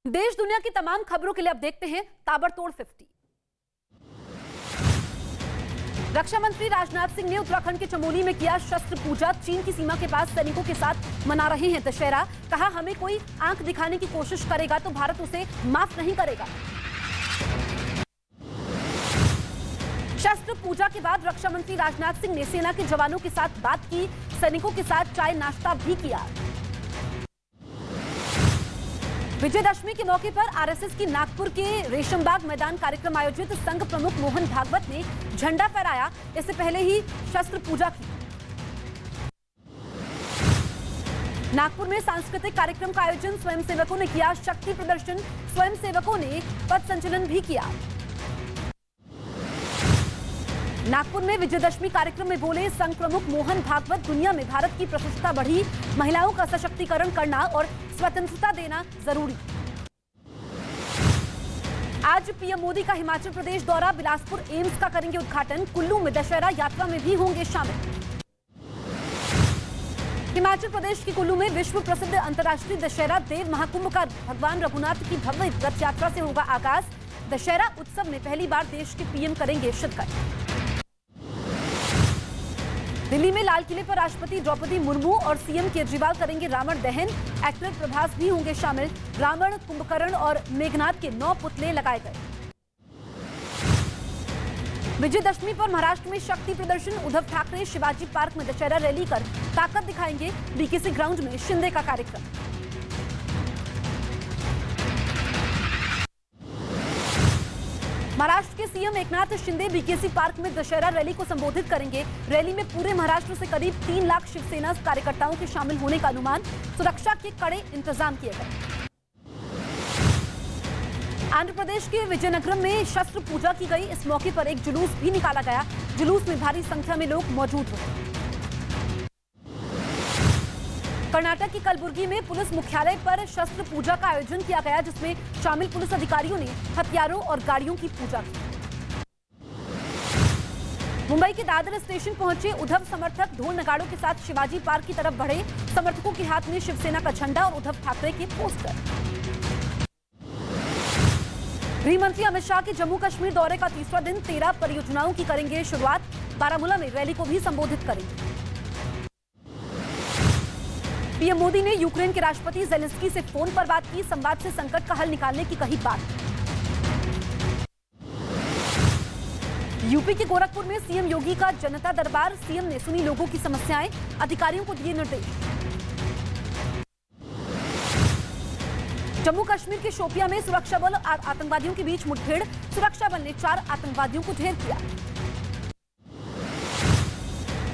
देश दुनिया की तमाम खबरों के लिए अब देखते हैं ताबड़तोड़ 50। रक्षा मंत्री राजनाथ सिंह ने उत्तराखंड के चमोली में किया शस्त्र पूजा। चीन की सीमा के पास सैनिकों के साथ मना रहे हैं दशहरा। कहा, हमें कोई आंख दिखाने की कोशिश करेगा तो भारत उसे माफ नहीं करेगा। शस्त्र पूजा के बाद रक्षा मंत्री राजनाथ सिंह ने सेना के जवानों के साथ बात की, सैनिकों के साथ चाय नाश्ता भी किया। विजयदशमी के मौके पर आरएसएस की नागपुर के रेशमबाग मैदान कार्यक्रम आयोजित। संघ प्रमुख मोहन भागवत ने झंडा फहराया। इससे पहले ही शस्त्र पूजा की। नागपुर में सांस्कृतिक कार्यक्रम का आयोजन। स्वयंसेवकों ने किया शक्ति प्रदर्शन। स्वयंसेवकों ने पथ संचलन भी किया। नागपुर में विजयदशमी कार्यक्रम में बोले संघ प्रमुख मोहन भागवत, दुनिया में भारत की प्रतिष्ठा बढ़ी, महिलाओं का सशक्तिकरण करना और स्वतंत्रता देना जरूरी। आज पीएम मोदी का हिमाचल प्रदेश दौरा। बिलासपुर एम्स का करेंगे उद्घाटन। कुल्लू में दशहरा यात्रा में भी होंगे शामिल। हिमाचल प्रदेश के कुल्लू में विश्व प्रसिद्ध अंतर्राष्ट्रीय दशहरा देव महाकुंभ का भगवान रघुनाथ की भव्य रथ यात्रा से होगा आगाज। दशहरा उत्सव में पहली बार देश के पीएम करेंगे शिरकत। दिल्ली में लाल किले पर राष्ट्रपति द्रौपदी मुर्मू और सीएम केजरीवाल करेंगे रावण दहन। एक्टर प्रभास भी होंगे शामिल। रावण, कुंभकर्ण और मेघनाथ के 9 पुतले लगाए गए। विजयदशमी पर महाराष्ट्र में शक्ति प्रदर्शन। उद्धव ठाकरे शिवाजी पार्क में दशहरा रैली कर ताकत दिखाएंगे। बीकेसी ग्राउंड में शिंदे का कार्यक्रम। महाराष्ट्र के CM Eknath Shinde BKC park में दशहरा रैली को संबोधित करेंगे। रैली में पूरे महाराष्ट्र से करीब 3 लाख शिवसेना कार्यकर्ताओं के शामिल होने का अनुमान। सुरक्षा के कड़े इंतजाम किए गए। आंध्र प्रदेश के विजयनगरम में शस्त्र पूजा की गई। इस मौके पर एक जुलूस भी निकाला गया। जुलूस में भारी संख्या में लोग मौजूद हुए। कर्नाटक की कलबुर्गी में पुलिस मुख्यालय पर शस्त्र पूजा का आयोजन किया गया, जिसमें शामिल पुलिस अधिकारियों ने हथियारों और गाड़ियों की पूजा की। मुंबई के दादर स्टेशन पहुंचे उद्धव समर्थक ढोल नगाड़ों के साथ शिवाजी पार्क की तरफ बढ़े। समर्थकों के हाथ में शिवसेना का झंडा और उद्धव ठाकरे के पोस्टर। गृह मंत्री अमित शाह के जम्मू कश्मीर दौरे का तीसरा दिन। 13 परियोजनाओं की करेंगे शुरुआत। बारामूला में रैली को भी संबोधित करेंगे। पीएम मोदी ने यूक्रेन के राष्ट्रपति ज़ेलेंस्की से फोन पर बात की। संवाद से संकट का हल निकालने की कही बात। यूपी के गोरखपुर में सीएम योगी का जनता दरबार। सीएम ने सुनी लोगों की समस्याएं, अधिकारियों को दिए निर्देश। जम्मू कश्मीर के शोपियां में सुरक्षा बल और आतंकवादियों के बीच मुठभेड़। सुरक्षा बल ने 4 आतंकवादियों को ढेर किया।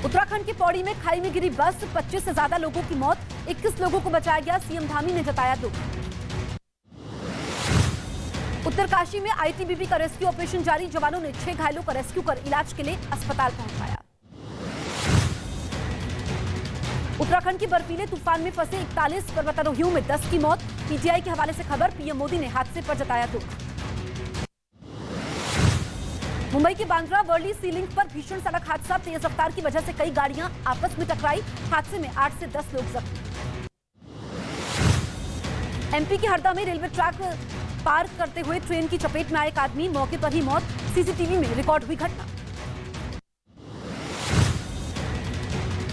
उत्तराखंड के पौड़ी में खाई में गिरी बस। 25 से ज्यादा लोगों की मौत। 21 लोगों को बचाया गया। सीएम धामी ने जताया दुख। उत्तरकाशी में आईटीबीपी का रेस्क्यू ऑपरेशन जारी। जवानों ने 6 घायलों का रेस्क्यू कर इलाज के लिए अस्पताल पहुंचाया। उत्तराखंड के बर्फीले तूफान में फंसे 41 पर्वतारोहियों में 10 की मौत। पीटीआई के हवाले से खबर। पीएम मोदी ने हादसे पर जताया दुख। मुंबई के बांद्रा वर्ली सी लिंक पर भीषण सड़क हादसा। तेज रफ्तार की वजह से कई गाड़ियां आपस में टकराई। हादसे में 8 से 10 लोग जख्मी। एमपी के हरदा में रेलवे ट्रैक पार करते हुए ट्रेन की चपेट में आए एक आदमी। मौके पर ही मौत। सीसीटीवी में रिकॉर्ड हुई घटना।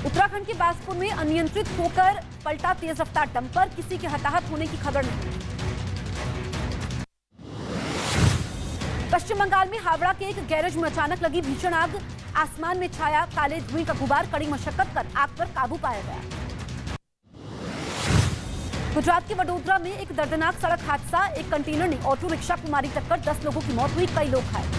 उत्तराखंड के बाजपुर में अनियंत्रित होकर पलटा तेज रफ्तार डंपर। किसी के हताहत होने की खबर नहीं। पश्चिम बंगाल में हावड़ा के एक गैरेज में अचानक लगी भीषण आग। आसमान में छाया काले धुएं का गुबार। कड़ी मशक्कत कर आग पर काबू पाया गया। गुजरात के वडोदरा में एक दर्दनाक सड़क हादसा। एक कंटेनर ने ऑटो रिक्शा को मारी टक्कर। 10 लोगों की मौत हुई, कई लोग घायल।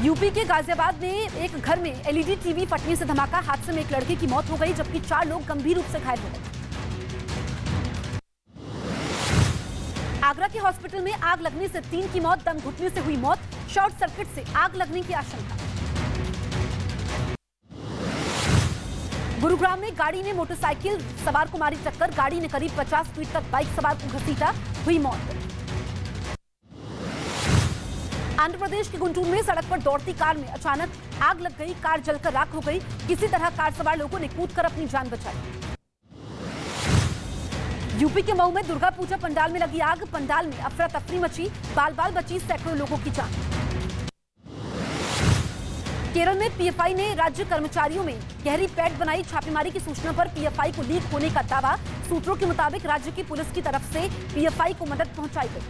यूपी के गाजियाबाद में एक घर में एलईडी टीवी फटने से धमाका। हादसे में एक लड़के की मौत हो गई, जबकि 4 लोग गंभीर रूप से घायल हो गए। आगरा के हॉस्पिटल में आग लगने से 3 की मौत। दम घुटने से हुई मौत। शॉर्ट सर्किट से आग लगने की आशंका। गुरुग्राम में गाड़ी ने मोटरसाइकिल सवार को मारी टक्कर। गाड़ी ने करीब 50 फीट तक बाइक सवार को घसीटा, हुई मौत। आंध्र प्रदेश के गुंटूर में सड़क पर दौड़ती कार में अचानक आग लग गई। कार जलकर राख हो गई। किसी तरह कार सवार लोगों ने कूदकर अपनी जान बचाई। यूपी के मऊ में दुर्गा पूजा पंडाल में लगी आग, पंडाल में अफरा तफरी मची, बाल बाल बची सैकड़ों लोगों की जान। केरल में पीएफआई ने राज्य कर्मचारियों में गहरी पैठ बनाई, छापेमारी की सूचना पर पीएफआई को लीक होने का दावा। सूत्रों के मुताबिक राज्य की पुलिस की तरफ से पीएफआई को मदद पहुंचाई गई।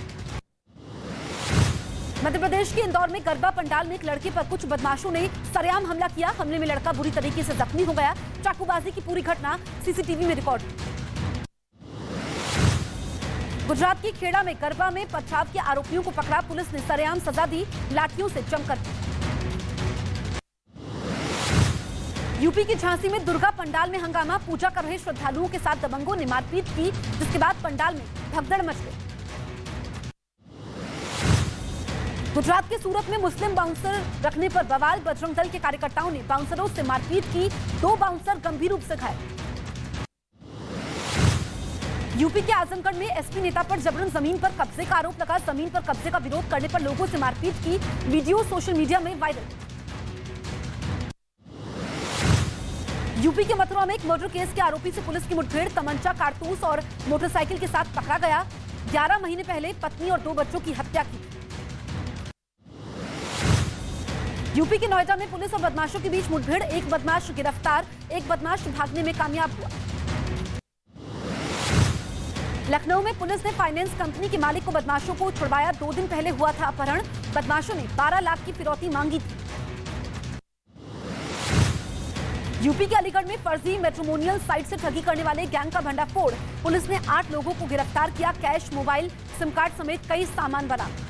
मध्य प्रदेश के इंदौर में गरबा पंडाल में एक लड़के पर कुछ बदमाशों ने सरेआम हमला किया। हमले में लड़का बुरी तरीके से जख्मी हो गया। चाकूबाजी की पूरी घटना सीसीटीवी में रिकॉर्ड। गुजरात की खेड़ा में गरबा में पथराव के आरोपियों को पकड़ा, पुलिस ने सरेआम सजा दी, लाठियों से जमकर। यूपी की झांसी में दुर्गा पंडाल में हंगामा, पूजा कर रहे श्रद्धालुओं के साथ दबंगों ने मारपीट की, जिसके बाद पंडाल में भगदड़ मच गई। गुजरात के सूरत में मुस्लिम बाउंसर रखने पर बवाल, बजरंग दल के कार्यकर्ताओं ने बाउंसरों से मारपीट की, 2 बाउंसर गंभीर रूप से घायल। यूपी के आजमगढ़ में एसपी नेता पर जबरन जमीन पर कब्जे का आरोप लगा, जमीन पर कब्जे का विरोध करने पर लोगों से मारपीट की, वीडियो सोशल मीडिया में वायरल। यूपी के मथुरा में एक मर्डर केस के आरोपी से पुलिस की मुठभेड़, तमंचा, कारतूस और मोटरसाइकिल के साथ पकड़ा गया। 11 महीने पहले पत्नी और 2 बच्चों की हत्या की। यूपी के नोएडा में पुलिस और बदमाशों के बीच मुठभेड़, एक बदमाश गिरफ्तार, एक बदमाश भागने में कामयाब हुआ। लखनऊ में पुलिस ने फाइनेंस कंपनी के मालिक को बदमाशों को छुड़वाया, 2 दिन पहले हुआ था अपहरण, बदमाशों ने 12 लाख की फिरौती मांगी थी। यूपी के अलीगढ़ में फर्जी मैट्रिमोनियल साइट से ठगी करने वाले गैंग का भंडाफोड़, पुलिस ने 8 लोगों को गिरफ्तार किया, कैश, मोबाइल, सिम कार्ड समेत कई सामान बरामद।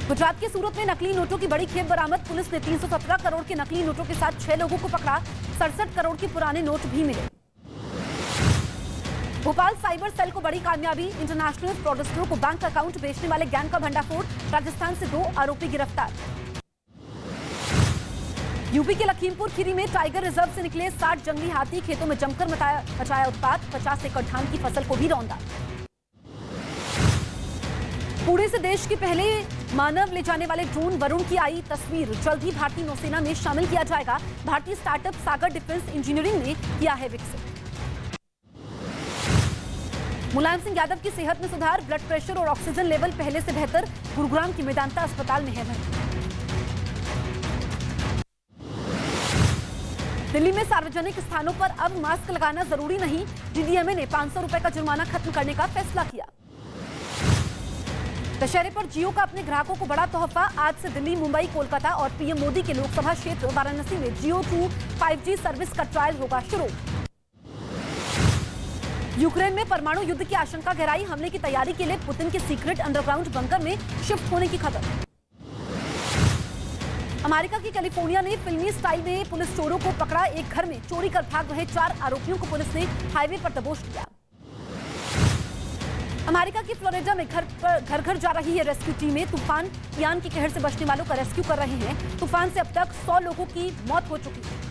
गुजरात के सूरत में नकली नोटों की बड़ी खेप बरामद, पुलिस ने 317 करोड़ के नकली नोटों के साथ 6 लोगों को पकड़ा, 67 करोड़ के पुराने नोट भी मिले। भोपाल साइबर सेल को बड़ी कामयाबी, इंटरनेशनल फ्रॉडस्टरों को बैंक अकाउंट बेचने वाले गैंग का भंडाफोड़, राजस्थान से 2 आरोपी गिरफ्तार। यूपी के लखीमपुर खीरी में टाइगर रिजर्व से निकले 60 जंगली हाथी, खेतों में जमकर मचाया उत्पात, 50 एकड़ धान की फसल को भी रौंदा। पुणे से देश के पहले मानव ले जाने वाले ड्रोन वरुण की आई तस्वीर, जल्द ही भारतीय नौसेना में शामिल किया जाएगा। भारतीय स्टार्टअप सागर डिफेंस इंजीनियरिंग ने किया है विकसित। मुलायम सिंह यादव की सेहत में सुधार, ब्लड प्रेशर और ऑक्सीजन लेवल पहले से बेहतर, गुरुग्राम के मेदांता अस्पताल में है भर्ती। दिल्ली में सार्वजनिक स्थानों पर अब मास्क लगाना जरूरी नहीं, डीडीएमए ने 500 रुपए का जुर्माना खत्म करने का फैसला किया। दशहरे पर जियो का अपने ग्राहकों को बड़ा तोहफा, आज से दिल्ली, मुंबई, कोलकाता और पीएम मोदी के लोकसभा क्षेत्र वाराणसी में जियो 2 5G सर्विस का ट्रायल होगा शुरू। यूक्रेन में परमाणु युद्ध की आशंका गहराई, हमले की तैयारी के लिए पुतिन के सीक्रेट अंडरग्राउंड बंकर में शिफ्ट होने की खबर। अमेरिका की कैलिफोर्निया ने फिल्मी स्टाइल में पुलिस चोरों को पकड़ा, एक घर में चोरी कर भाग रहे 4 आरोपियों को पुलिस ने हाईवे पर दबोच लिया। अमेरिका की फ्लोरिडा में घर घर जा रही है रेस्क्यू टीमें, तूफान यान के कहर से बचने वालों का रेस्क्यू कर रहे हैं। तूफान से अब तक 100 लोगों की मौत हो चुकी है।